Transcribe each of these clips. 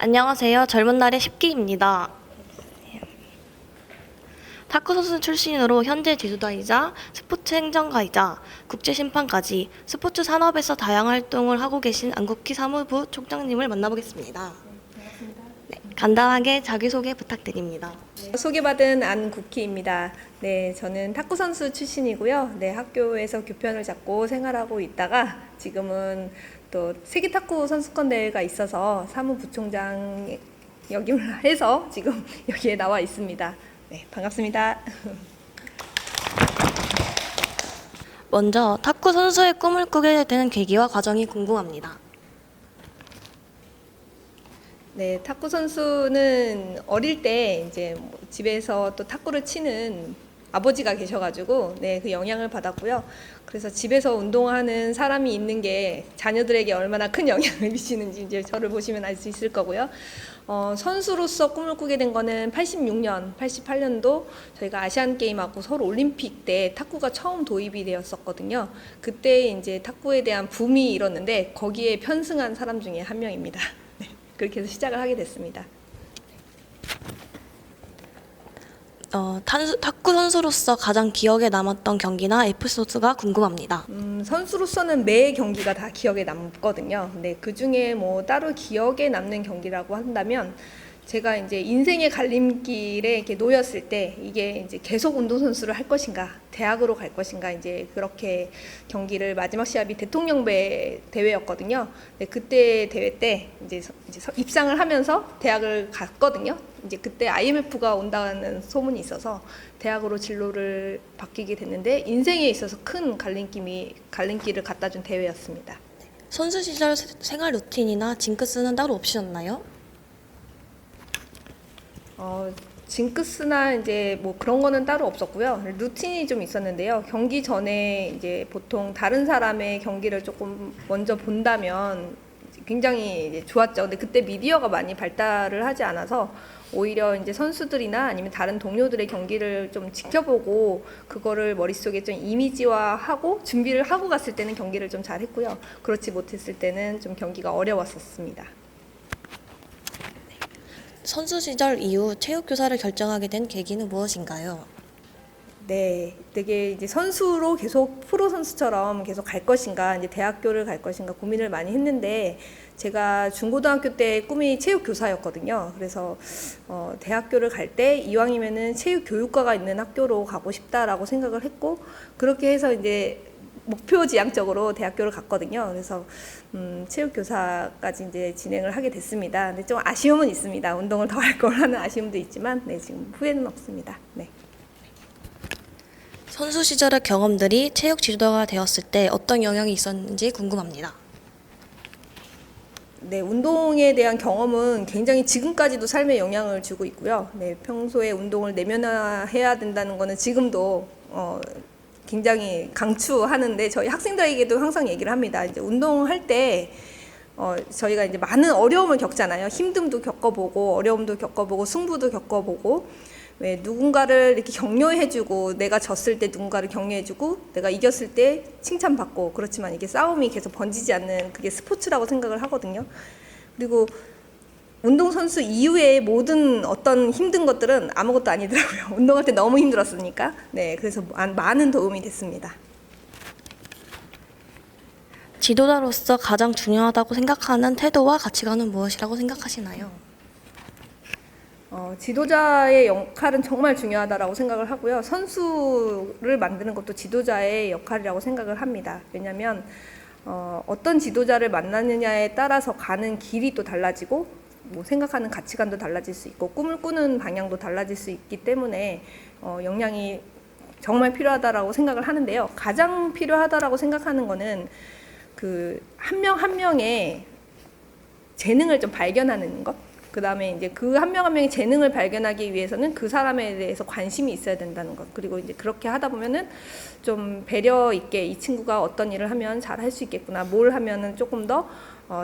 안녕하세요. 젊은 날의 10기입니다. 탁구 선수 출신으로 현재 지도자이자 스포츠 행정가이자 국제심판까지 스포츠 산업에서 다양한 활동을 하고 계신 안국희 사무부 총장님을 만나보겠습니다. 네, 간단하게 자기소개 부탁드립니다. 소개받은 안국희입니다. 네, 저는 탁구 선수 출신이고요. 네, 학교에서 교편을 잡고 생활하고 있다가 지금은 또 세계 탁구 선수권 대회가 있어서 사무부총장 역임을 해서 지금 여기에 나와 있습니다. 네, 반갑습니다. 먼저 탁구 선수의 꿈을 꾸게 되는 계기와 과정이 궁금합니다. 네, 탁구 선수는 어릴 때 이제 뭐 집에서 또 탁구를 치는 아버지가 계셔가지고 그 영향을 받았고요. 그래서 집에서 운동하는 사람이 있는 게 자녀들에게 얼마나 큰 영향을 미치는지 이제 저를 보시면 알 수 있을 거고요. 선수로서 꿈을 꾸게 된 거는 86년, 88년도 저희가 아시안 게임하고 서울 올림픽 때 탁구가 처음 도입이 되었었거든요. 그때 이제 탁구에 대한 붐이 일었는데 거기에 편승한 사람 중에 한 명입니다. 네, 그렇게 해서 시작을 하게 됐습니다. 탁구 선수로서 가장 기억에 남았던 경기나 에피소드가 궁금합니다. 선수로서는 매 경기가 다 기억에 남거든요. 근데 그 중에 뭐 따로 기억에 남는 경기라고 한다면 제가 이제 인생의 갈림길에 이렇게 놓였을 때 이게 이제 계속 운동선수를 할 것인가, 대학으로 갈 것인가, 이제 그렇게 경기를 마지막 시합이 대통령배 대회였거든요. 네, 그때 대회 때 이제 입상을 하면서 대학을 갔거든요. 이제 그때 IMF가 온다는 소문이 있어서 대학으로 진로를 바뀌게 됐는데 인생에 있어서 큰 갈림길을 갖다 준 대회였습니다. 선수 시절 생활 루틴이나 징크스는 따로 없으셨나요? 징크스나 이제 뭐 그런 거는 따로 없었고요. 루틴이 좀 있었는데요. 경기 전에 이제 보통 다른 사람의 경기를 조금 먼저 본다면 굉장히 이제 좋았죠. 근데 그때 미디어가 많이 발달을 하지 않아서 오히려 이제 선수들이나 아니면 다른 동료들의 경기를 좀 지켜보고 그거를 머릿속에 좀 이미지화하고 준비를 하고 갔을 때는 경기를 좀 잘했고요. 그렇지 못했을 때는 좀 경기가 어려웠었습니다. 선수 시절 이후 체육교사를 결정하게 된 계기는 무엇인가요? 네, 되게 이제 선수로 계속 프로 선수처럼 계속 갈 것인가, 이제 대학교를 갈 것인가 고민을 많이 했는데 제가 중고등학교 때 꿈이 체육교사였거든요. 그래서 대학교를 갈 때 이왕이면은 체육교육과가 있는 학교로 가고 싶다라고 생각을 했고 그렇게 해서 이제 목표지향적으로 대학교를 갔거든요. 그래서 체육교사까지 이제 진행을 하게 됐습니다. 근데 좀 아쉬움은 있습니다. 운동을 더 할 걸 하는 아쉬움도 있지만, 네, 지금 후회는 없습니다. 네. 선수 시절의 경험들이 체육 지도자가 되었을 때 어떤 영향이 있었는지 궁금합니다. 네, 운동에 대한 경험은 굉장히 지금까지도 삶에 영향을 주고 있고요. 네, 평소에 운동을 내면화해야 된다는 거는 지금도 굉장히 강추하는데 저희 학생들에게도 항상 얘기를 합니다. 이제 운동할 때 저희가 이제 많은 어려움을 겪잖아요. 힘듦도 겪어보고 어려움도 겪어보고 승부도 겪어보고 왜 누군가를 이렇게 격려해주고 내가 졌을 때 누군가를 격려해주고 내가 이겼을 때 칭찬받고 그렇지만 이게 싸움이 계속 번지지 않는 그게 스포츠라고 생각을 하거든요. 그리고 운동선수 이후에 모든 어떤 힘든 것들은 아무것도 아니더라고요. 운동할 때 너무 힘들었으니까. 네, 그래서 많은 도움이 됐습니다. 지도자로서 가장 중요하다고 생각하는 태도와 가치관은 무엇이라고 생각하시나요? 지도자의 역할은 정말 중요하다고 생각을 하고요. 선수를 만드는 것도 지도자의 역할이라고 생각을 합니다. 왜냐하면 어떤 지도자를 만나느냐에 따라서 가는 길이 또 달라지고 뭐 생각하는 가치관도 달라질 수 있고 꿈을 꾸는 방향도 달라질 수 있기 때문에 역량이 정말 필요하다라고 생각을 하는데요. 가장 필요하다라고 생각하는 거는 그 한 명 한 명의 재능을 좀 발견하는 것. 그 다음에 이제 그 한 명 한 명의 재능을 발견하기 위해서는 그 사람에 대해서 관심이 있어야 된다는 것. 그리고 이제 그렇게 하다 보면은 좀 배려 있게 이 친구가 어떤 일을 하면 잘 할 수 있겠구나. 뭘 하면은 조금 더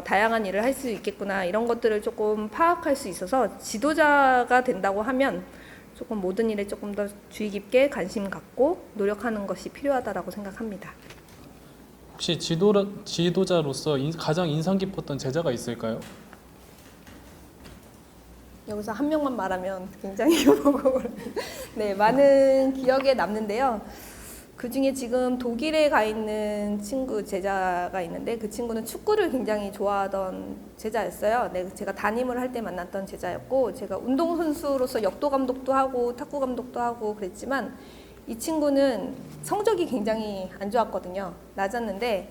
다양한 일을 할 수 있겠구나. 이런 것들을 조금 파악할 수 있어서 지도자가 된다고 하면 조금 모든 일에 조금 더 주의 깊게 관심 갖고 노력하는 것이 필요하다라고 생각합니다. 혹시 지도자로서 가장 인상 깊었던 제자가 있을까요? 여기서 한 명만 말하면 굉장히 네, 많은 기억에 남는데요. 그 중에 지금 독일에 가 있는 친구 제자가 있는데 그 친구는 축구를 굉장히 좋아하던 제자였어요. 네, 제가 담임을 할 때 만났던 제자였고 제가 운동선수로서 역도 감독도 하고 탁구 감독도 하고 그랬지만 이 친구는 성적이 굉장히 안 좋았거든요. 낮았는데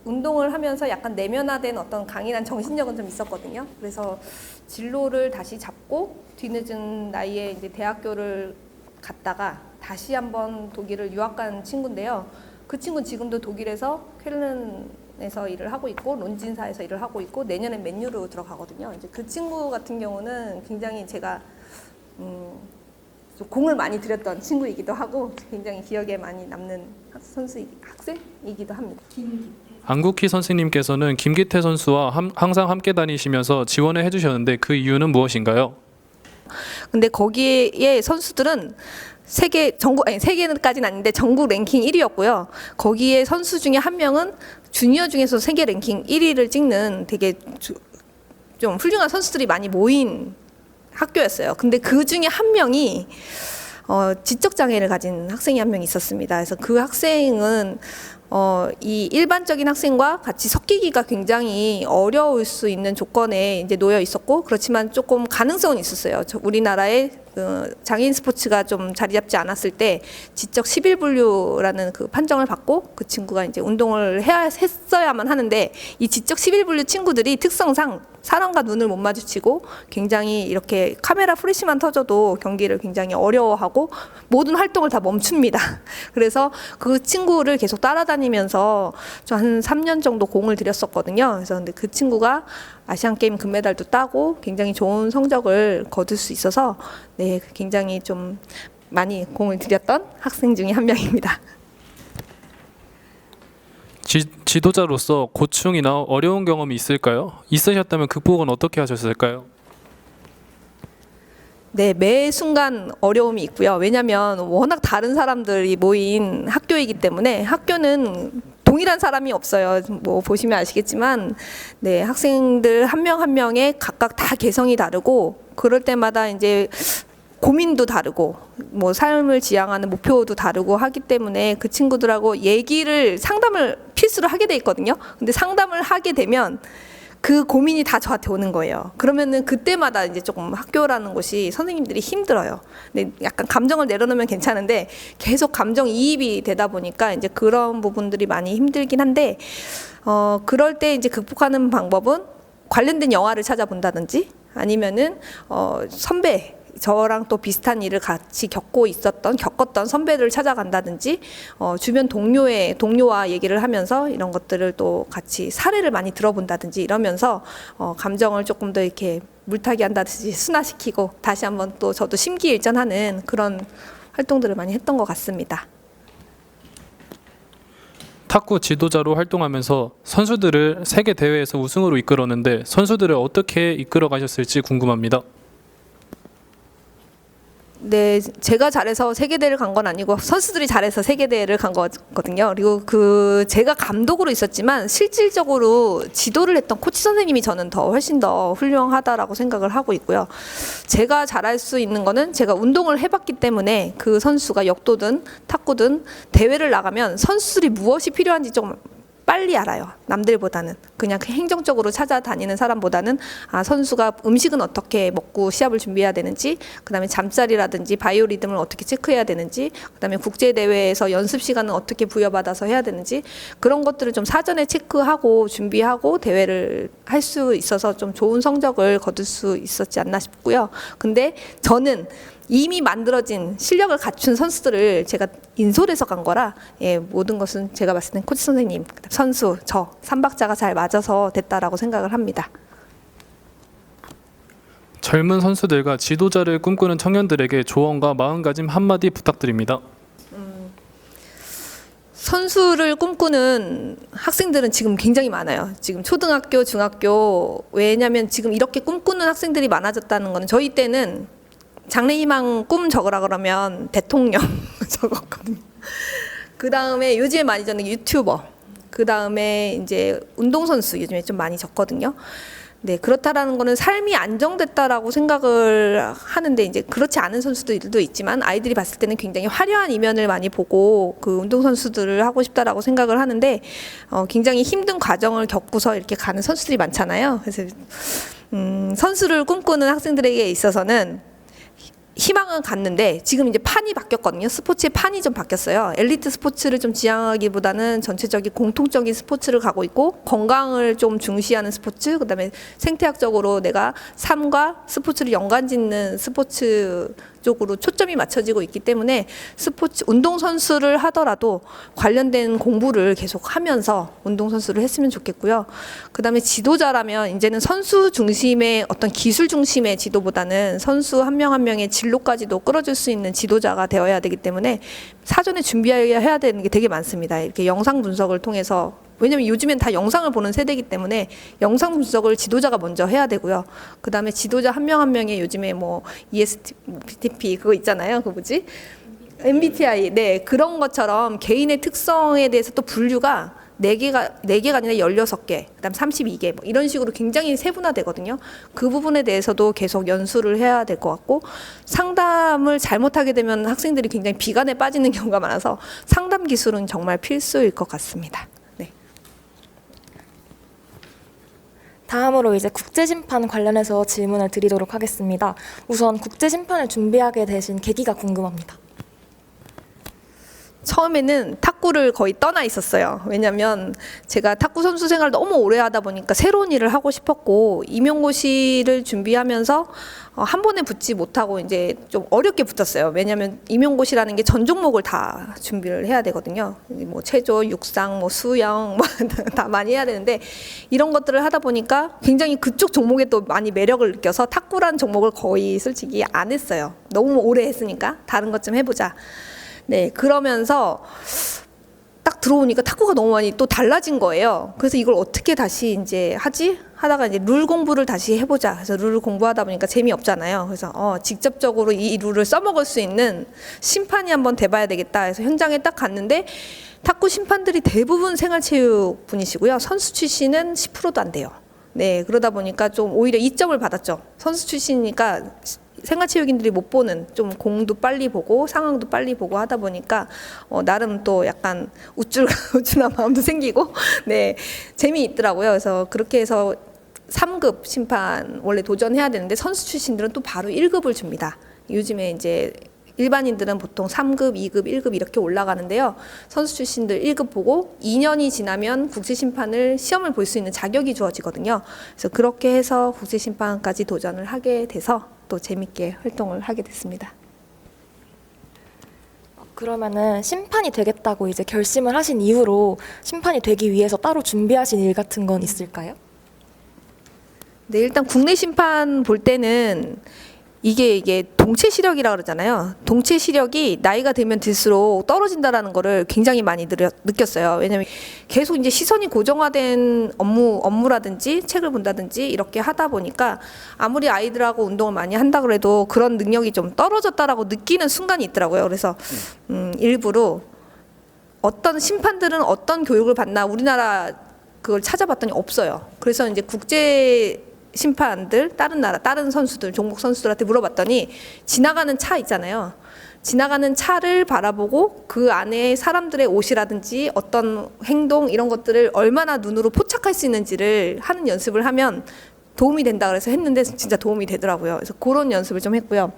운동을 하면서 약간 내면화된 어떤 강인한 정신력은 좀 있었거든요. 그래서 진로를 다시 잡고 뒤늦은 나이에 이제 대학교를 갔다가 다시 한번 독일을 유학 간 친구인데요. 그 친구는 지금도 독일에서 쾰른에서 일을 하고 있고 론진사에서 일을 하고 있고 내년에 맨유로 들어가거든요. 이제 그 친구 같은 경우는 굉장히 제가 좀 공을 많이 들였던 친구이기도 하고 굉장히 기억에 많이 남는 학생이기도 합니다. 안국희 선생님께서는 김기태 선수와 항상 함께 다니시면서 지원을 해주셨는데 그 이유는 무엇인가요? 근데 거기에 선수들은 세계까지는 아닌데 전국 랭킹 1위였고요. 거기에 선수 중에 한 명은 주니어 중에서 세계 랭킹 1위를 찍는 되게 좀 훌륭한 선수들이 많이 모인 학교였어요. 근데 그 중에 한 명이 지적 장애를 가진 학생이 한 명 있었습니다. 그래서 그 학생은 이 일반적인 학생과 같이 섞이기가 굉장히 어려울 수 있는 조건에 이제 놓여 있었고 그렇지만 조금 가능성은 있었어요. 우리나라에 장애인 스포츠가 좀 자리 잡지 않았을 때 지적 11분류라는 그 판정을 받고 그 친구가 이제 운동을 했어야만 하는데 이 지적 11분류 친구들이 특성상 사람과 눈을 못 마주치고 굉장히 이렇게 카메라 프레시만 터져도 경기를 굉장히 어려워하고 모든 활동을 다 멈춥니다. 그래서 그 친구를 계속 따라다니면서 저 한 3년 정도 공을 들였었거든요. 그래서 근데 그 친구가 아시안 게임 금메달도 따고 굉장히 좋은 성적을 거둘 수 있어서 네, 굉장히 좀 많이 공을 들였던 학생 중에 한 명입니다. 지도자로서 고충이나 어려운 경험이 있을까요? 있으셨다면 극복은 어떻게 하셨을까요? 네, 매 순간 어려움이 있고요. 왜냐하면 워낙 다른 사람들이 모인 학교이기 때문에 학교는 동일한 사람이 없어요. 뭐 보시면 아시겠지만, 네, 학생들 한 명 한 명의 각각 다 개성이 다르고 그럴 때마다 이제 고민도 다르고 뭐 삶을 지향하는 목표도 다르고 하기 때문에 그 친구들하고 상담을 필수로 하게 돼 있거든요. 근데 상담을 하게 되면 그 고민이 다 저한테 오는 거예요. 그러면은 그때마다 이제 조금 학교라는 곳이 선생님들이 힘들어요. 근데 약간 감정을 내려놓으면 괜찮은데 계속 감정이입이 되다 보니까 이제 그런 부분들이 많이 힘들긴 한데 그럴 때 이제 극복하는 방법은 관련된 영화를 찾아본다든지 아니면은 선배 저랑 또 비슷한 일을 같이 겪었던 선배를 찾아간다든지 주변 동료와 얘기를 하면서 이런 것들을 또 같이 사례를 많이 들어본다든지 이러면서 감정을 조금 더 이렇게 물타기 한다든지 순화시키고 다시 한번 또 저도 심기일전하는 그런 활동들을 많이 했던 것 같습니다. 탁구 지도자로 활동하면서 선수들을 세계 대회에서 우승으로 이끌었는데 선수들을 어떻게 이끌어 가셨을지 궁금합니다. 네, 제가 잘해서 세계대회를 간 건 아니고 선수들이 잘해서 세계대회를 간 거거든요. 그리고 제가 감독으로 있었지만 실질적으로 지도를 했던 코치 선생님이 저는 훨씬 더 훌륭하다라고 생각을 하고 있고요. 제가 잘할 수 있는 거는 제가 운동을 해봤기 때문에 그 선수가 역도든 탁구든 대회를 나가면 선수들이 무엇이 필요한지 좀 빨리 알아요. 남들보다는 그냥 행정적으로 찾아다니는 사람보다는 선수가 음식은 어떻게 먹고 시합을 준비해야 되는지, 그다음에 잠자리라든지 바이오리듬을 어떻게 체크해야 되는지, 그다음에 국제 대회에서 연습 시간은 어떻게 부여받아서 해야 되는지 그런 것들을 좀 사전에 체크하고 준비하고 대회를 할 수 있어서 좀 좋은 성적을 거둘 수 있었지 않나 싶고요. 근데 저는 이미 만들어진 실력을 갖춘 선수들을 제가 인솔해서 간 거라 모든 것은 제가 봤을 땐 코치 선생님, 선수, 저 3박자가 잘 맞아서 됐다라고 생각을 합니다. 젊은 선수들과 지도자를 꿈꾸는 청년들에게 조언과 마음가짐 한마디 부탁드립니다. 선수를 꿈꾸는 학생들은 지금 굉장히 많아요. 지금 초등학교, 중학교, 왜냐하면 지금 이렇게 꿈꾸는 학생들이 많아졌다는 거는 저희 때는 장래희망 꿈 적으라 그러면 대통령 적었거든요. 그 다음에 요즘에 많이 적는 유튜버, 그 다음에 이제 운동선수 요즘에 좀 많이 적거든요. 네, 그렇다라는 거는 삶이 안정됐다라고 생각을 하는데 이제 그렇지 않은 선수들도 있지만 아이들이 봤을 때는 굉장히 화려한 이면을 많이 보고 그 운동선수들을 하고 싶다라고 생각을 하는데 굉장히 힘든 과정을 겪고서 이렇게 가는 선수들이 많잖아요. 그래서 선수를 꿈꾸는 학생들에게 있어서는 희망은 갔는데 지금 이제 판이 바뀌었거든요. 스포츠의 판이 좀 바뀌었어요. 엘리트 스포츠를 좀 지향하기보다는 전체적인 공통적인 스포츠를 가고 있고 건강을 좀 중시하는 스포츠, 그다음에 생태학적으로 내가 삶과 스포츠를 연관짓는 스포츠 쪽으로 초점이 맞춰지고 있기 때문에 스포츠 운동선수를 하더라도 관련된 공부를 계속 하면서 운동선수를 했으면 좋겠고요. 그다음에 지도자라면 이제는 선수 중심의 어떤 기술 중심의 지도보다는 선수 한 명 한 명의 진로까지도 끌어줄 수 있는 지도자가 되어야 되기 때문에 사전에 준비해야 되는 게 되게 많습니다. 이렇게 영상 분석을 통해서, 왜냐면 요즘엔 다 영상을 보는 세대이기 때문에 영상 분석을 지도자가 먼저 해야 되고요. 그 다음에 지도자 한 명 한 명의 요즘에 뭐 ESTP 그거 있잖아요. 그거 뭐지? MBTI. 네, 그런 것처럼 개인의 특성에 대해서 또 분류가 4개가 아니라 16개, 그다음 32개 뭐 이런 식으로 굉장히 세분화되거든요. 그 부분에 대해서도 계속 연수를 해야 될 것 같고, 상담을 잘못하게 되면 학생들이 굉장히 비관에 빠지는 경우가 많아서 상담 기술은 정말 필수일 것 같습니다. 네. 다음으로 이제 국제심판 관련해서 질문을 드리도록 하겠습니다. 우선 국제심판을 준비하게 되신 계기가 궁금합니다. 처음에는 탁구를 거의 떠나 있었어요. 왜냐면 제가 탁구 선수 생활을 너무 오래 하다 보니까 새로운 일을 하고 싶었고, 임용고시를 준비하면서 한 번에 붙지 못하고 이제 좀 어렵게 붙었어요. 왜냐면 임용고시라는 게 전 종목을 다 준비를 해야 되거든요. 뭐 체조, 육상, 뭐 수영 뭐 다 많이 해야 되는데, 이런 것들을 하다 보니까 굉장히 그쪽 종목에 또 많이 매력을 느껴서 탁구란 종목을 거의 솔직히 안 했어요. 너무 오래 했으니까 다른 것 좀 해보자. 네, 그러면서 딱 들어오니까 탁구가 너무 많이 또 달라진 거예요. 그래서 이걸 어떻게 다시 이제 하지? 하다가 이제 룰 공부를 다시 해보자. 그래서 룰을 공부하다 보니까 재미없잖아요. 그래서 직접적으로 이 룰을 써먹을 수 있는 심판이 한번 돼봐야 되겠다. 해서 현장에 딱 갔는데 탁구 심판들이 대부분 생활체육 분이시고요. 선수 출신은 10%도 안 돼요. 네, 그러다 보니까 좀 오히려 이점을 받았죠. 선수 출신이니까 생활체육인들이 못 보는, 좀 공도 빨리 보고 상황도 빨리 보고 하다 보니까 나름 또 약간 우쭐한 마음도 생기고 네, 재미있더라고요. 그래서 그렇게 해서 3급 심판 원래 도전해야 되는데 선수 출신들은 또 바로 1급을 줍니다. 요즘에 이제 일반인들은 보통 3급, 2급, 1급 이렇게 올라가는데요. 선수 출신들 1급 보고 2년이 지나면 국제심판을 시험을 볼 수 있는 자격이 주어지거든요. 그래서 그렇게 해서 국제심판까지 도전을 하게 돼서 또 재밌게 활동을 하게 됐습니다. 그러면은 심판이 되겠다고 이제 결심을 하신 이후로 심판이 되기 위해서 따로 준비하신 일 같은 건 있을까요? 네, 일단 국내 심판 볼 때는 이게 동체 시력이라 그러잖아요. 동체 시력이 나이가 들면 들수록 떨어진다라는 거를 굉장히 많이 느꼈어요. 왜냐면 계속 이제 시선이 고정화된 업무라든지 책을 본다든지 이렇게 하다 보니까 아무리 아이들하고 운동을 많이 한다 그래도 그런 능력이 좀 떨어졌다라고 느끼는 순간이 있더라고요. 그래서 일부러 어떤 심판들은 어떤 교육을 받나 우리나라 그걸 찾아봤더니 없어요. 그래서 이제 국제 심판들, 다른 나라, 다른 선수들, 종목 선수들한테 물어봤더니 지나가는 차 있잖아요. 지나가는 차를 바라보고 그 안에 사람들의 옷이라든지 어떤 행동 이런 것들을 얼마나 눈으로 포착할 수 있는지를 하는 연습을 하면 도움이 된다 그래서 했는데 진짜 도움이 되더라고요. 그래서 그런 연습을 좀 했고요.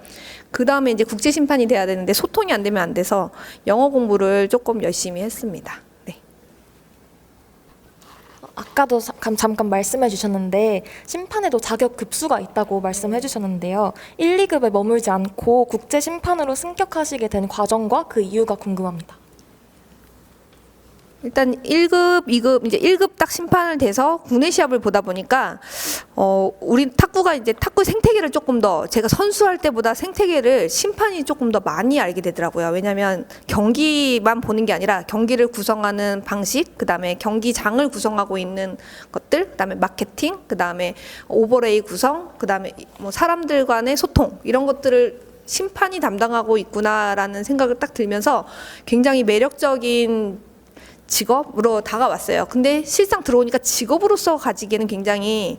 그 다음에 이제 국제 심판이 돼야 되는데 소통이 안 되면 안 돼서 영어 공부를 조금 열심히 했습니다. 아까도 잠깐 말씀해 주셨는데 심판에도 자격 급수가 있다고 말씀해 주셨는데요. 1, 2급에 머물지 않고 국제 심판으로 승격하시게 된 과정과 그 이유가 궁금합니다. 일단 1급, 2급, 이제 1급 딱 심판을 돼서 국내 시합을 보다 보니까 우리 탁구가 이제 탁구 생태계를 조금 더 제가 선수할 때보다 생태계를 심판이 조금 더 많이 알게 되더라고요. 왜냐하면 경기만 보는 게 아니라 경기를 구성하는 방식, 그다음에 경기장을 구성하고 있는 것들, 그다음에 마케팅, 그다음에 오버레이 구성, 그다음에 뭐 사람들 간의 소통 이런 것들을 심판이 담당하고 있구나라는 생각을 딱 들면서 굉장히 매력적인 직업으로 다가왔어요. 근데 실상 들어오니까 직업으로서 가지기에는 굉장히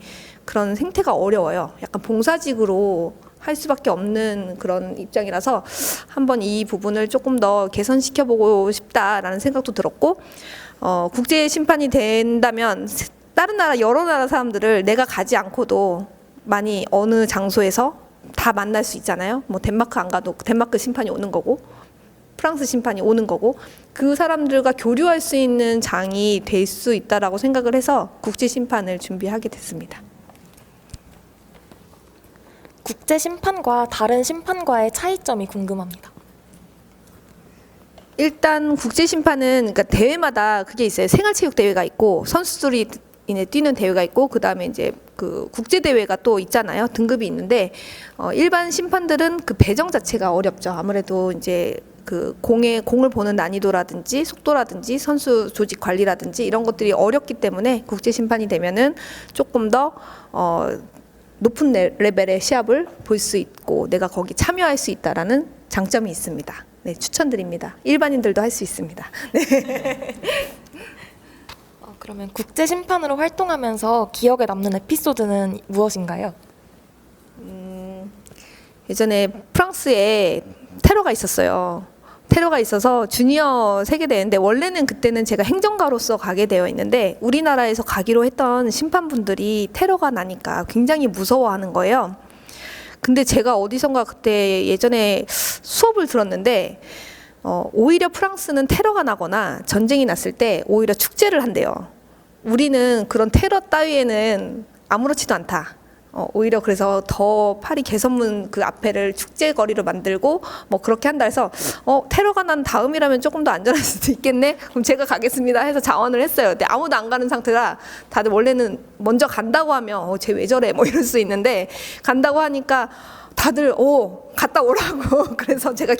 그런 생태가 어려워요. 약간 봉사직으로 할 수밖에 없는 그런 입장이라서 한번 이 부분을 조금 더 개선시켜보고 싶다라는 생각도 들었고, 국제 심판이 된다면 다른 나라 여러 나라 사람들을 내가 가지 않고도 많이 어느 장소에서 다 만날 수 있잖아요. 뭐 덴마크 안 가도 덴마크 심판이 오는 거고 프랑스 심판이 오는 거고, 그 사람들과 교류할 수 있는 장이 될 수 있다라고 생각을 해서 국제 심판을 준비하게 됐습니다. 국제 심판과 다른 심판과의 차이점이 궁금합니다. 일단 국제 심판은 그러니까 대회마다 그게 있어요. 생활체육 대회가 있고 선수들이 뛰는 대회가 있고, 그 다음에 이제 그 국제 대회가 또 있잖아요. 등급이 있는데 일반 심판들은 그 배정 자체가 어렵죠. 아무래도 이제 그 공을 보는 난이도라든지 속도라든지 선수 조직 관리라든지 이런 것들이 어렵기 때문에 국제 심판이 되면은 조금 더 높은 레벨의 시합을 볼 수 있고 내가 거기 참여할 수 있다라는 장점이 있습니다. 네, 추천드립니다. 일반인들도 할 수 있습니다. 네. 그러면 국제 심판으로 활동하면서 기억에 남는 에피소드는 무엇인가요? 예전에 프랑스에 테러가 있었어요. 테러가 있어서 주니어 세계대회인데 원래는 그때는 제가 행정가로서 가게 되어 있는데 우리나라에서 가기로 했던 심판분들이 테러가 나니까 굉장히 무서워하는 거예요. 근데 제가 어디선가 그때 예전에 수업을 들었는데 오히려 프랑스는 테러가 나거나 전쟁이 났을 때 오히려 축제를 한대요. 우리는 그런 테러 따위에는 아무렇지도 않다. 오히려 그래서 더 파리 개선문 그 앞에를 축제거리로 만들고 뭐 그렇게 한다 해서 테러가 난 다음이라면 조금 더 안전할 수도 있겠네. 그럼 제가 가겠습니다 해서 자원을 했어요. 근데 아무도 안 가는 상태라 다들 원래는 먼저 간다고 하면 쟤 왜 저래 뭐 이럴 수 있는데 간다고 하니까 다들 갔다 오라고 그래서 제가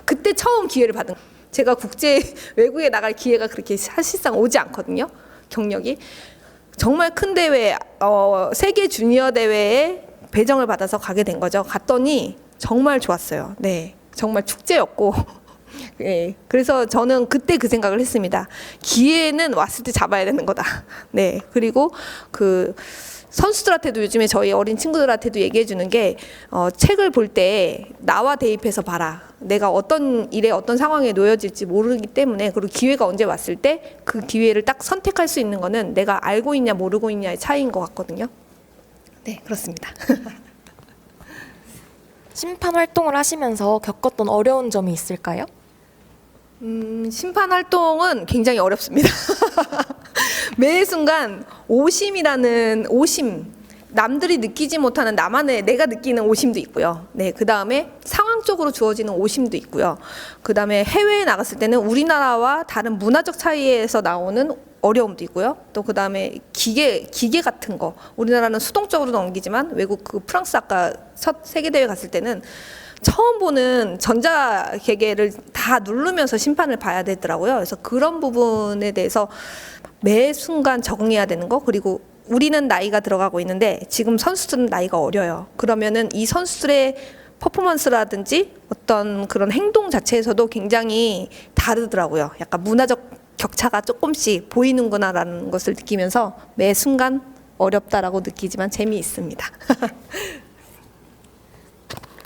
그때 처음 기회를 받은 제가 국제 외국에 나갈 기회가 그렇게 사실상 오지 않거든요. 경력이 정말 큰 대회 세계 주니어 대회에 배정을 받아서 가게 된 거죠. 갔더니 정말 좋았어요. 네, 정말 축제였고 네, 그래서 저는 그때 그 생각을 했습니다. 기회는 왔을 때 잡아야 되는 거다. 네, 그리고 그 선수들한테도 요즘에 저희 어린 친구들한테도 얘기해 주는 게 책을 볼 때 나와 대입해서 봐라. 내가 어떤 일에 어떤 상황에 놓여질지 모르기 때문에, 그리고 기회가 언제 왔을 때 그 기회를 딱 선택할 수 있는 거는 내가 알고 있냐 모르고 있냐의 차이인 것 같거든요. 네, 그렇습니다. 심판 활동을 하시면서 겪었던 어려운 점이 있을까요? 심판 활동은 굉장히 어렵습니다. 매 순간 오심, 남들이 느끼지 못하는 나만의 내가 느끼는 오심도 있고요. 네, 그 다음에 상황적으로 주어지는 오심도 있고요. 그 다음에 해외에 나갔을 때는 우리나라와 다른 문화적 차이에서 나오는 어려움도 있고요. 또 그 다음에 기계 같은 거, 우리나라는 수동적으로 넘기지만 외국 그 프랑스 아까 첫 세계대회 갔을 때는 처음 보는 전자기계를 다 누르면서 심판을 봐야 되더라고요. 그래서 그런 부분에 대해서 매 순간 적응해야 되는 거, 그리고 우리는 나이가 들어가고 있는데 지금 선수들은 나이가 어려요. 그러면은 이 선수들의 퍼포먼스라든지 어떤 그런 행동 자체에서도 굉장히 다르더라고요. 약간 문화적 격차가 조금씩 보이는구나라는 것을 느끼면서 매 순간 어렵다라고 느끼지만 재미있습니다.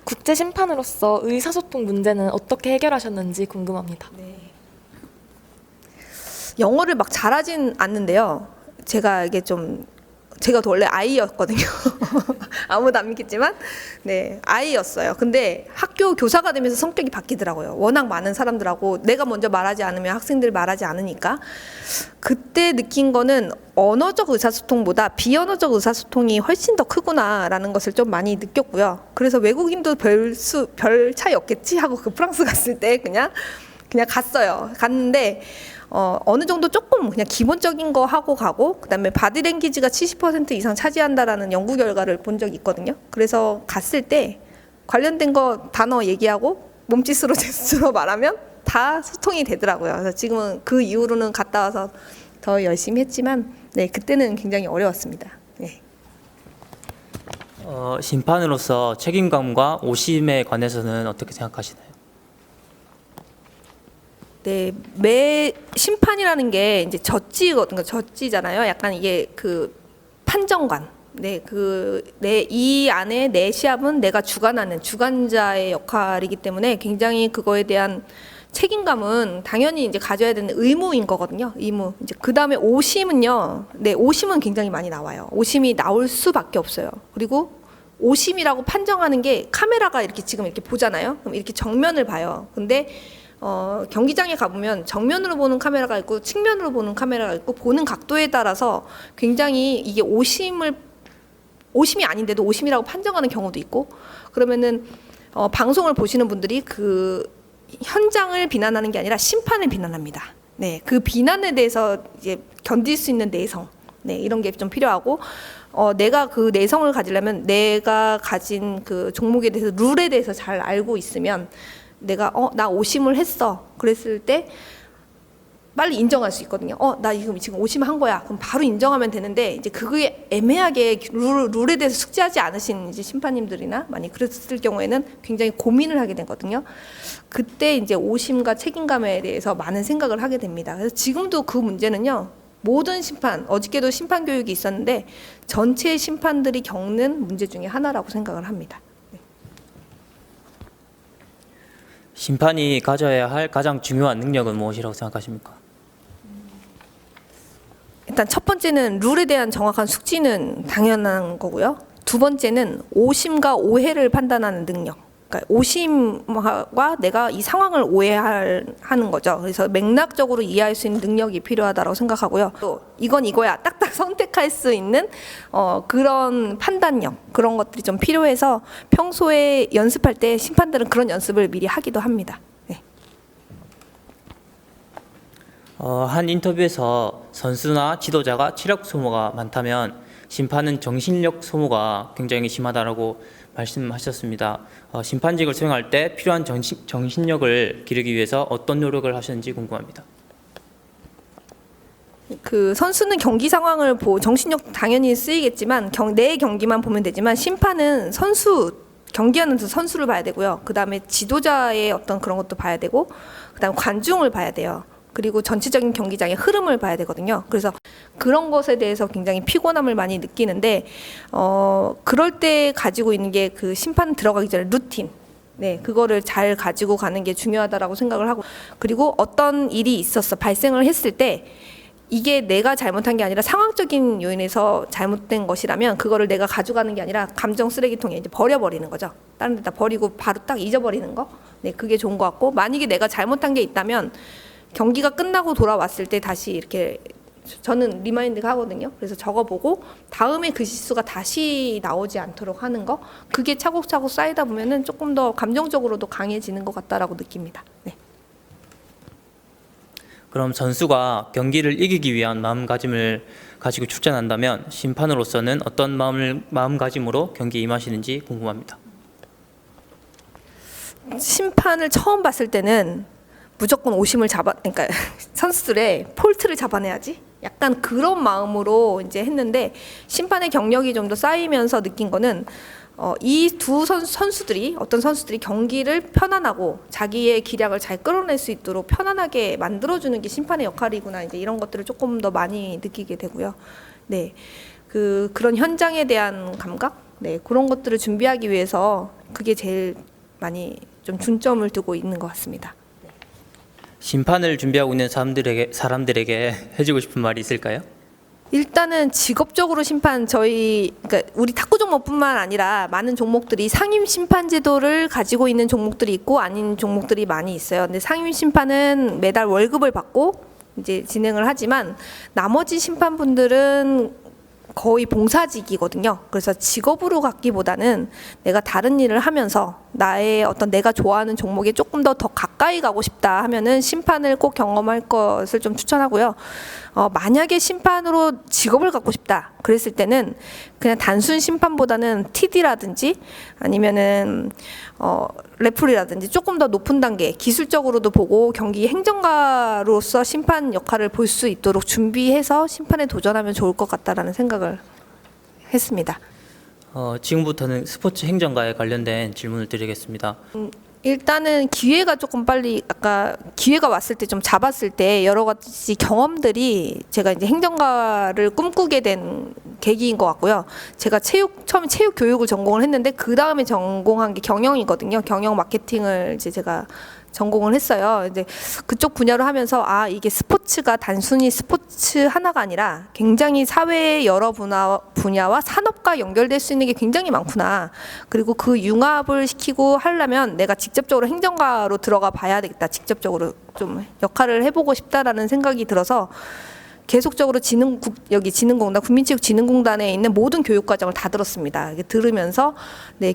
국제 심판으로서 의사소통 문제는 어떻게 해결하셨는지 궁금합니다. 네. 영어를 막 잘하진 않는데요. 제가 원래 아이였거든요. 아무도 안 믿겠지만, 네, 아이였어요. 근데 학교 교사가 되면서 성격이 바뀌더라고요. 워낙 많은 사람들하고 내가 먼저 말하지 않으면 학생들 말하지 않으니까. 그때 느낀 거는 언어적 의사소통보다 비언어적 의사소통이 훨씬 더 크구나라는 것을 좀 많이 느꼈고요. 그래서 외국인도 별 차이 없겠지 하고 그 프랑스 갔을 때 그냥 갔어요. 갔는데 어느 정도 조금 그냥 기본적인 거 하고 가고, 그다음에 바디랭귀지가 70% 이상 차지한다라는 연구 결과를 본 적이 있거든요. 그래서 갔을 때 관련된 거 단어 얘기하고 몸짓으로 제스처로 말하면 다 소통이 되더라고요. 그래서 지금은 그 이후로는 갔다 와서 더 열심히 했지만, 네, 그때는 굉장히 어려웠습니다. 네. 심판으로서 책임감과 오심에 관해서는 어떻게 생각하시나요? 네, 매 심판이라는 게 이제 젖지잖아요. 약간 이게 그 판정관, 네, 이 안에 내 시합은 내가 주관하는 주관자의 역할이기 때문에 굉장히 그거에 대한 책임감은 당연히 이제 가져야 되는 의무인 거거든요. 의무. 이제 그 다음에 오심은요. 네, 오심은 굉장히 많이 나와요. 오심이 나올 수밖에 없어요. 그리고 오심이라고 판정하는 게 카메라가 이렇게 지금 이렇게 보잖아요. 그럼 이렇게 정면을 봐요. 근데 경기장에 가보면 정면으로 보는 카메라가 있고 측면으로 보는 카메라가 있고 보는 각도에 따라서 굉장히 이게 오심이 아닌데도 오심이라고 판정하는 경우도 있고 그러면은 방송을 보시는 분들이 그 현장을 비난하는 게 아니라 심판을 비난합니다. 네, 그 비난에 대해서 이제 견딜 수 있는 내성, 네, 이런 게 좀 필요하고 내가 그 내성을 가지려면 내가 가진 그 종목에 대해서 룰에 대해서 잘 알고 있으면 내가 나 오심을 했어. 그랬을 때 빨리 인정할 수 있거든요. 나 지금 오심한 거야. 그럼 바로 인정하면 되는데 이제 그게 애매하게 룰에 대해서 숙지하지 않으신 이제 심판님들이나 많이 그랬을 경우에는 굉장히 고민을 하게 되거든요. 그때 이제 오심과 책임감에 대해서 많은 생각을 하게 됩니다. 그래서 지금도 그 문제는요. 모든 심판, 어저께도 심판 교육이 있었는데 전체 심판들이 겪는 문제 중에 하나라고 생각을 합니다. 심판이 가져야 할 가장 중요한 능력은 무엇이라고 생각하십니까? 일단 첫 번째는 룰에 대한 정확한 숙지는 당연한 거고요. 두 번째는 오심과 오해를 판단하는 능력. 그러니까 오심과 내가 이 상황을 오해하는 거죠. 그래서 맥락적으로 이해할 수 있는 능력이 필요하다고 생각하고요. 또 이건 이거야 딱딱 선택할 수 있는 그런 판단력 그런 것들이 좀 필요해서 평소에 연습할 때 심판들은 그런 연습을 미리 하기도 합니다. 네. 한 인터뷰에서 선수나 지도자가 체력 소모가 많다면 심판은 정신력 소모가 굉장히 심하다라고 말씀하셨습니다. 심판직을 수행할 때 필요한 정신력을 기르기 위해서 어떤 노력을 하셨는지 궁금합니다. 그 선수는 경기 상황을 정신력 당연히 쓰이겠지만 내 경기만 보면 되지만 심판은 경기하는 선수를 봐야 되고요. 그 다음에 지도자의 어떤 그런 것도 봐야 되고 그 다음에 관중을 봐야 돼요. 그리고 전체적인 경기장의 흐름을 봐야 되거든요. 그래서 그런 것에 대해서 굉장히 피곤함을 많이 느끼는데 그럴 때 가지고 있는 게 그 심판 들어가기 전에 루틴. 네, 그거를 잘 가지고 가는 게 중요하다라고 생각을 하고 그리고 어떤 일이 발생을 했을 때 이게 내가 잘못한 게 아니라 상황적인 요인에서 잘못된 것이라면 그거를 내가 가져가는 게 아니라 감정 쓰레기통에 이제 버려버리는 거죠. 다른 데다 버리고 바로 딱 잊어버리는 거. 네, 그게 좋은 것 같고 만약에 내가 잘못한 게 있다면 경기가 끝나고 돌아왔을 때 다시 이렇게 저는 리마인드 하거든요. 그래서 적어보고 다음에 그 실수가 다시 나오지 않도록 하는 거 그게 차곡차곡 쌓이다 보면은 조금 더 감정적으로도 강해지는 것 같다라고 느낍니다. 네. 그럼 선수가 경기를 이기기 위한 마음가짐을 가지고 출전한다면 심판으로서는 어떤 마음가짐으로 경기에 임하시는지 궁금합니다. 심판을 처음 봤을 때는 무조건 오심을 그러니까 선수들의 폴트를 잡아내야지. 약간 그런 마음으로 이제 했는데 심판의 경력이 좀 더 쌓이면서 느낀 거는 이 두 선수들이 어떤 선수들이 경기를 편안하고 자기의 기량을 잘 끌어낼 수 있도록 편안하게 만들어주는 게 심판의 역할이구나 이제 이런 것들을 조금 더 많이 느끼게 되고요. 네, 그런 현장에 대한 감각, 네 그런 것들을 준비하기 위해서 그게 제일 많이 좀 중점을 두고 있는 것 같습니다. 심판을 준비하고 있는 사람들에게 해주고 싶은 말이 있을까요? 일단은 직업적으로 그러니까 우리 탁구 종목뿐만 아니라 많은 종목들이 상임 심판 제도를 가지고 있는 종목들이 있고 아닌 종목들이 많이 있어요. 근데 상임 심판은 매달 월급을 받고 이제 진행을 하지만 나머지 심판분들은 거의 봉사직이거든요. 그래서 직업으로 갖기보다는 내가 다른 일을 하면서 나의 어떤 내가 좋아하는 종목에 조금 더 가까이 가고 싶다 하면은 심판을 꼭 경험할 것을 좀 추천하고요. 만약에 심판으로 직업을 갖고 싶다 그랬을 때는 그냥 단순 심판보다는 TD라든지 아니면은 레프리라든지 조금 더 높은 단계 기술적으로도 보고 경기 행정가로서 심판 역할을 볼 수 있도록 준비해서 심판에 도전하면 좋을 것 같다라는 생각을 했습니다. 지금부터는 스포츠 행정가에 관련된 질문을 드리겠습니다. 일단은 기회가 조금 빨리 아까 기회가 왔을 때 좀 잡았을 때 여러 가지 경험들이 제가 이제 행정가를 꿈꾸게 된 계기인 것 같고요. 제가 처음에 체육 교육을 전공을 했는데 그 다음에 전공한 게 경영이거든요. 경영 마케팅을 이제 제가 전공을 했어요. 이제 그쪽 분야로 하면서 이게 스포츠가 단순히 스포츠 하나가 아니라 굉장히 사회의 여러 분야와 산업과 연결될 수 있는 게 굉장히 많구나. 그리고 그 융합을 시키고 하려면 내가 직접적으로 행정가로 들어가 봐야 되겠다. 직접적으로 좀 역할을 해보고 싶다라는 생각이 들어서 계속적으로 여기 진흥공단, 국민체육진흥공단에 있는 모든 교육 과정을 다 들었습니다. 들으면서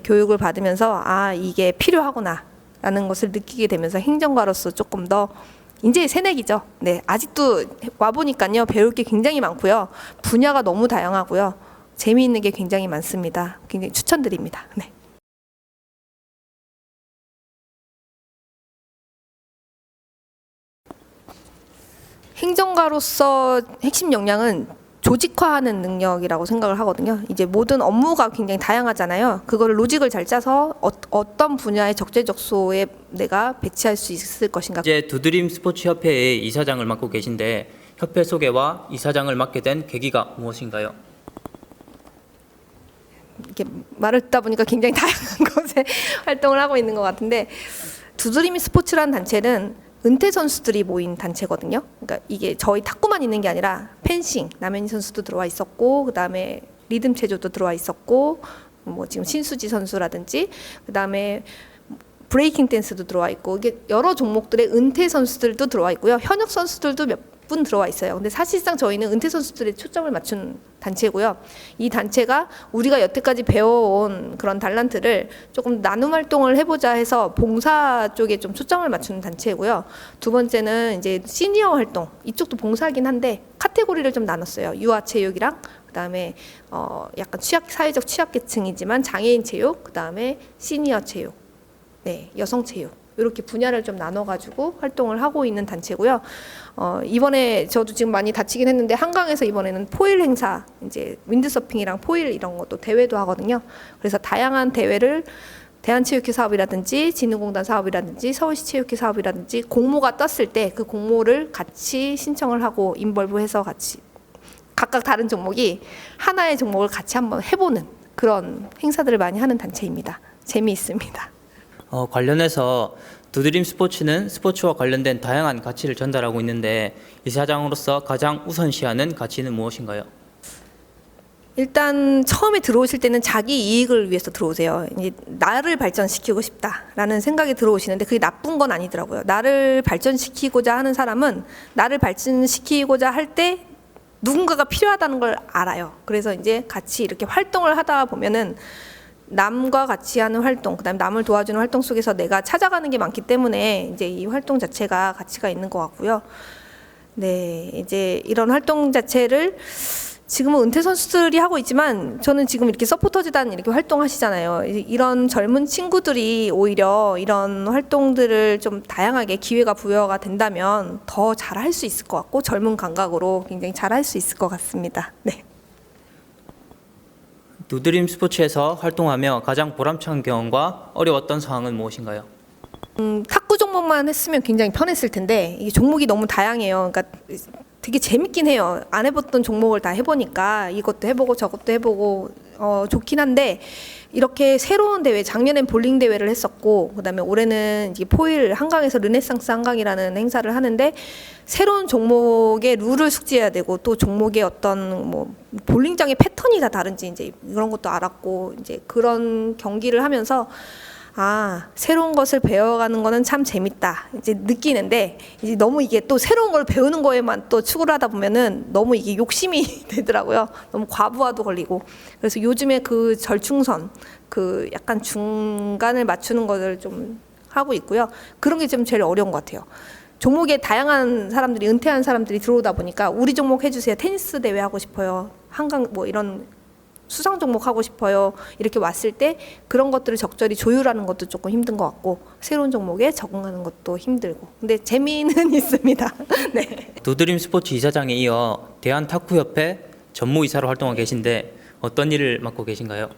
교육을 받으면서 이게 필요하구나. 라는 것을 느끼게 되면서 행정가로서 조금 더 이제 새내기죠. 아직도 와보니까요. 배울 게 굉장히 많고요. 분야가 너무 다양하고요. 재미있는 게 굉장히 많습니다. 굉장히 추천드립니다. 행정가로서 핵심 역량은 조직화하는 능력이라고 생각을 하거든요. 이제 모든 업무가 굉장히 다양하잖아요. 그거를 로직을 잘 짜서 어떤 분야의 적재적소에 내가 배치할 수 있을 것인가. 이제 두드림 스포츠 협회의 이사장을 맡고 계신데 협회 소개와 이사장을 맡게 된 계기가 무엇인가요? 이렇게 말을 듣다 보니까 굉장히 다양한 곳에 활동을 하고 있는 것 같은데, 두드림 스포츠라는 단체는 은퇴 선수들이 모인 단체거든요. 그러니까 이게 저희 탁구만 있는 게 아니라 펜싱, 남현희 선수도 들어와 있었고, 그 다음에 리듬 체조도 들어와 있었고, 뭐 지금 신수지 선수라든지, 그 다음에 브레이킹 댄스도 들어와 있고, 이게 여러 종목들의 은퇴 선수들도 들어와 있고요. 현역 선수들도 몇 분 들어와 있어요. 근데 사실상 저희는 은퇴 선수들에 초점을 맞춘 단체고요. 이 단체가 우리가 여태까지 배워온 그런 달란트를 조금 나눔 활동을 해보자 해서 봉사 쪽에 좀 초점을 맞추는 단체고요. 두 번째는 이제 시니어 활동, 이쪽도 봉사긴 한데 카테고리를 좀 나눴어요. 유아체육이랑 그다음에 약간 사회적 취약계층이지만 장애인 체육, 그다음에 시니어 체육, 여성 체육. 이렇게 분야를 좀 나눠가지고 활동을 하고 있는 단체고요. 이번에 저도 지금 많이 다치긴 했는데 한강에서 이번에는 포일 행사, 이제 윈드서핑이랑 포일 이런 것도 대회도 하거든요. 그래서 다양한 대회를 대한체육회 사업이라든지 진흥공단 사업이라든지 서울시 체육회 사업이라든지 공모가 떴을 때 그 공모를 같이 신청을 하고 인벌브해서 같이 각각 다른 종목이 하나의 종목을 같이 한번 해보는 그런 행사들을 많이 하는 단체입니다. 재미있습니다. 관련해서 두드림 스포츠는 스포츠와 관련된 다양한 가치를 전달하고 있는데 이사장으로서 가장 우선시하는 가치는 무엇인가요? 일단 처음에 들어오실 때는 자기 이익을 위해서 들어오세요. 이제 나를 발전시키고 싶다라는 생각이 들어오시는데 그게 나쁜 건 아니더라고요. 나를 발전시키고자 하는 사람은 나를 발전시키고자 할 때 누군가가 필요하다는 걸 알아요. 그래서 이제 같이 이렇게 활동을 하다 보면은 남과 같이 하는 활동, 그다음에 남을 도와주는 활동 속에서 내가 찾아가는 게 많기 때문에 이제 이 활동 자체가 가치가 있는 것 같고요. 이제 이런 활동 자체를 지금은 은퇴 선수들이 하고 있지만 저는 지금 이렇게 서포터즈단 이렇게 활동하시잖아요. 이런 젊은 친구들이 오히려 이런 활동들을 좀 다양하게 기회가 부여가 된다면 더 잘할 수 있을 것 같고 젊은 감각으로 굉장히 잘할 수 있을 것 같습니다. 두드림 스포츠에서 활동하며 가장 보람찬 경험과 어려웠던 상황은 무엇인가요? 탁구 종목만 했으면 굉장히 편했을 텐데 이게 종목이 너무 다양해요. 그러니까 되게 재밌긴 해요. 안 해봤던 종목을 다 해보니까 이것도 해보고 저것도 해보고 좋긴 한데 이렇게 새로운 대회, 작년엔 볼링 대회를 했었고 그다음에 올해는 이제 포일 한강에서 르네상스 한강이라는 행사를 하는데 새로운 종목의 룰을 숙지해야 되고 또 종목의 어떤 뭐 볼링장의 패턴이 다 다른지 이제 이런 것도 알았고 이제 그런 경기를 하면서 새로운 것을 배워가는 거는 참 재밌다 이제 느끼는데 이제 너무 이게 또 새로운 걸 배우는 거에만 또 추구를 하다 보면은 너무 이게 욕심이 되더라고요. 너무 과부하도 걸리고 그래서 요즘에 그 절충선 그 약간 중간을 맞추는 것을 좀 하고 있고요. 그런 게 좀 제일 어려운 것 같아요. 종목에 다양한 사람들이 은퇴한 사람들이 들어오다 보니까 우리 종목 해주세요. 테니스 대회 하고 싶어요. 한강 뭐 이런 수상 종목 하고 싶어요. 이렇게 왔을 때 그런 것들을 적절히 조율하는 것도 조금 힘든 것 같고 새로운 종목에 적응하는 것도 힘들고 근데 재미는 있습니다. 두드림 스포츠 이사장에 이어 대한탁구협회 전무이사로 활동하고 계신데 어떤 일을 맡고 계신가요?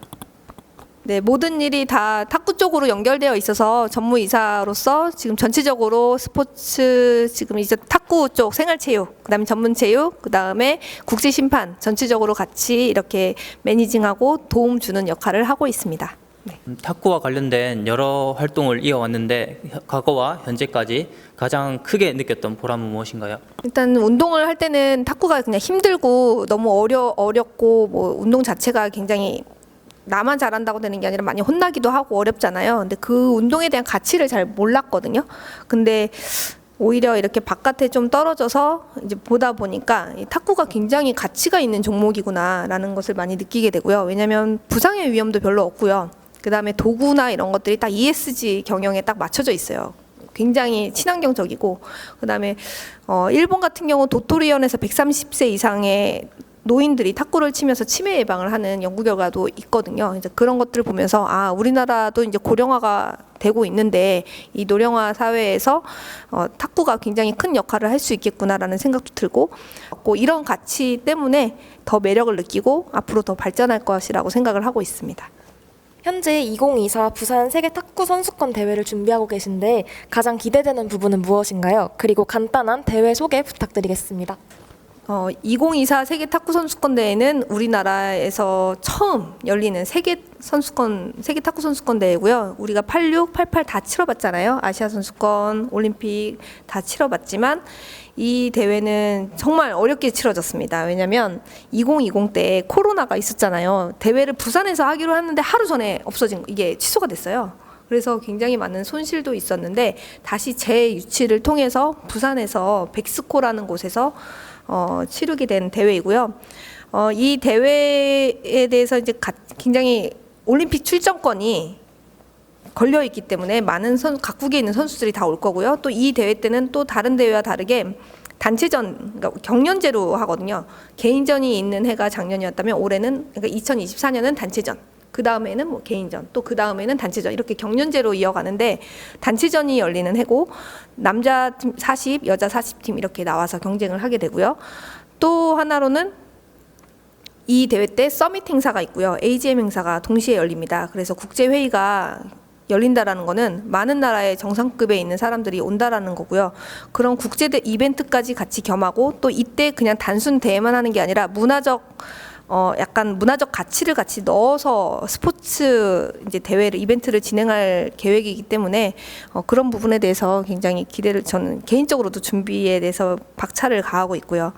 네, 모든 일이 다 탁구 쪽으로 연결되어 있어서 전무이사로서 지금 전체적으로 스포츠 지금 이제 탁구 쪽 생활체육, 그다음에 전문체육, 그다음에 국제심판 전체적으로 같이 이렇게 매니징하고 도움 주는 역할을 하고 있습니다. 네. 탁구와 관련된 여러 활동을 이어왔는데 과거와 현재까지 가장 크게 느꼈던 보람은 무엇인가요? 일단 운동을 할 때는 탁구가 그냥 힘들고 너무 어렵고 뭐 운동 자체가 굉장히 나만 잘한다고 되는 게 아니라 많이 혼나기도 하고 어렵잖아요. 근데 그 운동에 대한 가치를 잘 몰랐거든요. 근데 오히려 이렇게 바깥에 좀 떨어져서 이제 보다 보니까 이 탁구가 굉장히 가치가 있는 종목이구나라는 것을 많이 느끼게 되고요. 왜냐하면 부상의 위험도 별로 없고요. 그다음에 도구나 이런 것들이 딱 ESG 경영에 딱 맞춰져 있어요. 굉장히 친환경적이고, 그다음에 일본 같은 경우 도토리현에서 130세 이상의 노인들이 탁구를 치면서 치매 예방을 하는 연구 결과도 있거든요. 이제 그런 것들을 보면서 아, 우리나라도 이제 고령화가 되고 있는데 이 노령화 사회에서 탁구가 굉장히 큰 역할을 할 수 있겠구나라는 생각도 들고, 이런 가치 때문에 더 매력을 느끼고 앞으로 더 발전할 것이라고 생각을 하고 있습니다. 현재 2024 부산 세계 탁구 선수권 대회를 준비하고 계신데 가장 기대되는 부분은 무엇인가요? 그리고 간단한 대회 소개 부탁드리겠습니다. 2024 세계 탁구 선수권 대회는 우리나라에서 처음 열리는 세계 탁구 선수권 대회고요. 우리가 86, 88 다 치러봤잖아요. 아시아 선수권, 올림픽 다 치러봤지만 이 대회는 정말 어렵게 치러졌습니다. 왜냐하면 2020 때 코로나가 있었잖아요. 대회를 부산에서 하기로 했는데 하루 전에 이게 취소가 됐어요. 그래서 굉장히 많은 손실도 있었는데 다시 재유치를 통해서 부산에서 백스코라는 곳에서 치르게 된 대회이고요. 이 대회에 대해서 이제 굉장히 올림픽 출전권이 걸려 있기 때문에 많은 각국에 있는 선수들이 다 올 거고요. 또 이 대회 때는 또 다른 대회와 다르게 단체전, 그러니까 경연제로 하거든요. 개인전이 있는 해가 작년이었다면 올해는, 그러니까 2024년은 단체전, 그 다음에는 뭐 개인전, 또 그 다음에는 단체전, 이렇게 경연제로 이어가는데 단체전이 열리는 해고 남자 팀 40, 여자 40팀 이렇게 나와서 경쟁을 하게 되고요. 또 하나로는 이 대회 때 서밋 행사가 있고요. AGM 행사가 동시에 열립니다. 그래서 국제회의가 열린다라는 거는 많은 나라의 정상급에 있는 사람들이 온다라는 거고요. 그런 국제 이벤트까지 같이 겸하고, 또 이때 그냥 단순 대회만 하는 게 아니라 약간 문화적 가치를 같이 넣어서 스포츠 이제 대회를 이벤트를 진행할 계획이기 때문에 그런 부분에 대해서 굉장히 저는 개인적으로도 준비에 대해서 박차를 가하고 있고요.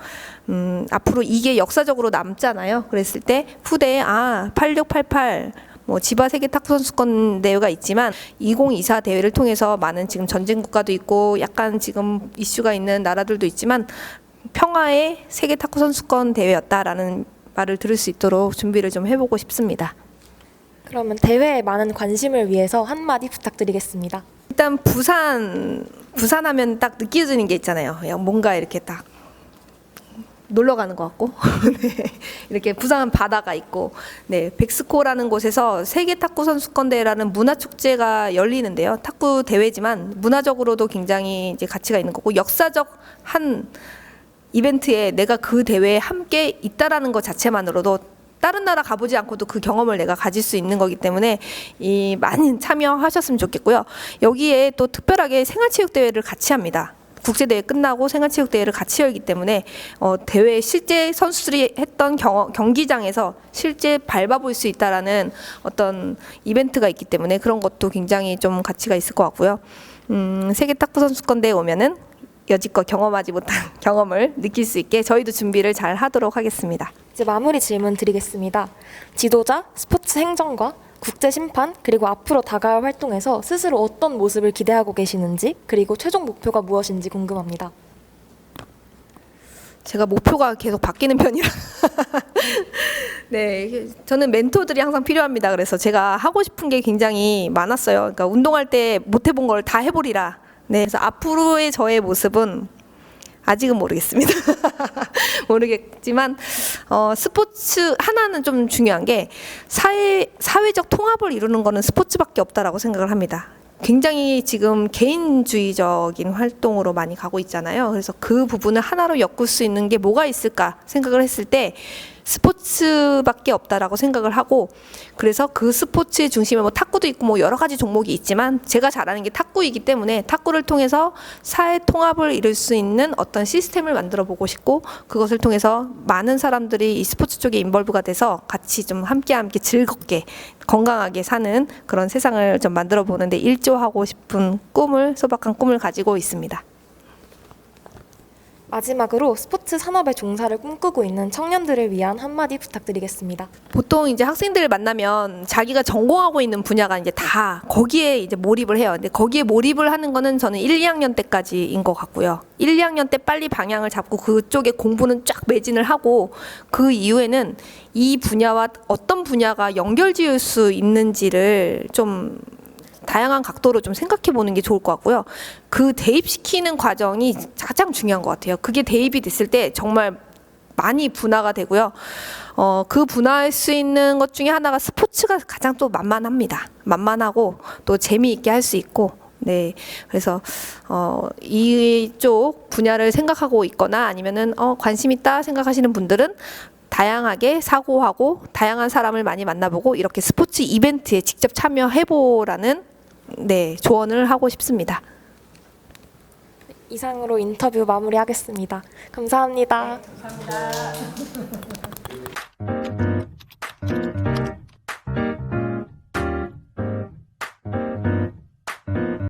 앞으로 이게 역사적으로 남잖아요. 그랬을 때 후대에 86, 88 지바 세계 탁구 선수권 대회가 있지만 2024 대회를 통해서 많은 지금 전쟁 국가도 있고 약간 지금 이슈가 있는 나라들도 있지만 평화의 세계 탁구 선수권 대회였다라는 말을 들을 수 있도록 준비를 좀 해보고 싶습니다. 그러면 대회에 많은 관심을 위해서 한마디 부탁드리겠습니다. 일단 부산하면 딱 느껴지는 게 있잖아요. 뭔가 이렇게 딱 놀러 가는 것 같고 네, 이렇게 부산 바다가 있고, 네, 백스코라는 곳에서 세계 탁구 선수권 대회라는 문화 축제가 열리는데요. 탁구 대회지만 문화적으로도 굉장히 이제 가치가 있는 거고, 역사적 한 이벤트에 내가 그 대회에 함께 있다라는 것 자체만으로도 다른 나라 가보지 않고도 그 경험을 내가 가질 수 있는 거기 때문에 많이 참여하셨으면 좋겠고요. 여기에 또 특별하게 생활체육대회를 같이 합니다. 국제대회 끝나고 생활체육대회를 같이 열기 때문에 대회 실제 선수들이 했던 경기장에서 실제 밟아볼 수 있다라는 어떤 이벤트가 있기 때문에 그런 것도 굉장히 좀 가치가 있을 것 같고요. 세계 탁구 선수권대회 오면은 여지껏 경험하지 못한 경험을 느낄 수 있게 저희도 준비를 잘 하도록 하겠습니다. 이제 마무리 질문 드리겠습니다. 지도자, 스포츠 행정가, 국제 심판, 그리고 앞으로 다가올 활동에서 스스로 어떤 모습을 기대하고 계시는지, 그리고 최종 목표가 무엇인지 궁금합니다. 제가 목표가 계속 바뀌는 편이라 네, 저는 멘토들이 항상 필요합니다. 그래서 제가 하고 싶은 게 굉장히 많았어요. 그러니까 운동할 때 못 해본 걸 다 해보리라. 네, 그래서 앞으로의 저의 모습은 아직은 모르겠습니다. 모르겠지만 스포츠 하나는 좀 중요한 게 사회적 통합을 이루는 거는 스포츠밖에 없다라고 생각을 합니다. 굉장히 지금 개인주의적인 활동으로 많이 가고 있잖아요. 그래서 그 부분을 하나로 엮을 수 있는 게 뭐가 있을까 생각을 했을 때 스포츠밖에 없다라고 생각을 하고, 그래서 그 스포츠의 중심에 뭐 탁구도 있고 뭐 여러 가지 종목이 있지만 제가 잘하는 게 탁구이기 때문에 탁구를 통해서 사회 통합을 이룰 수 있는 어떤 시스템을 만들어 보고 싶고, 그것을 통해서 많은 사람들이 이 스포츠 쪽에 인벌브가 돼서 같이 좀 함께 즐겁게 건강하게 사는 그런 세상을 좀 만들어 보는데 일조하고 싶은 꿈을, 소박한 꿈을 가지고 있습니다. 마지막으로 스포츠 산업의 종사를 꿈꾸고 있는 청년들을 위한 한마디 부탁드리겠습니다. 보통 이제 학생들을 만나면 자기가 전공하고 있는 분야가 이제 다 거기에 이제 몰입을 해요. 근데 거기에 몰입을 하는 거는 저는 1, 2학년 때까지인 것 같고요. 1, 2학년 때 빨리 방향을 잡고 그쪽에 공부는 쫙 매진을 하고, 그 이후에는 이 분야와 어떤 분야가 연결지을 수 있는지를 좀 다양한 각도로 좀 생각해 보는 게 좋을 것 같고요. 그 대입시키는 과정이 가장 중요한 것 같아요. 그게 대입이 됐을 때 정말 많이 분화가 되고요. 그 분화할 수 있는 것 중에 하나가 스포츠가 가장 또 만만합니다. 만만하고 또 재미있게 할 수 있고, 네, 그래서 이쪽 분야를 생각하고 있거나 아니면은 관심 있다 생각하시는 분들은 다양하게 사고하고 다양한 사람을 많이 만나보고 이렇게 스포츠 이벤트에 직접 참여해보라는, 네, 조언을 하고 싶습니다. 이상으로 인터뷰 마무리하겠습니다. 감사합니다. 감사합니다.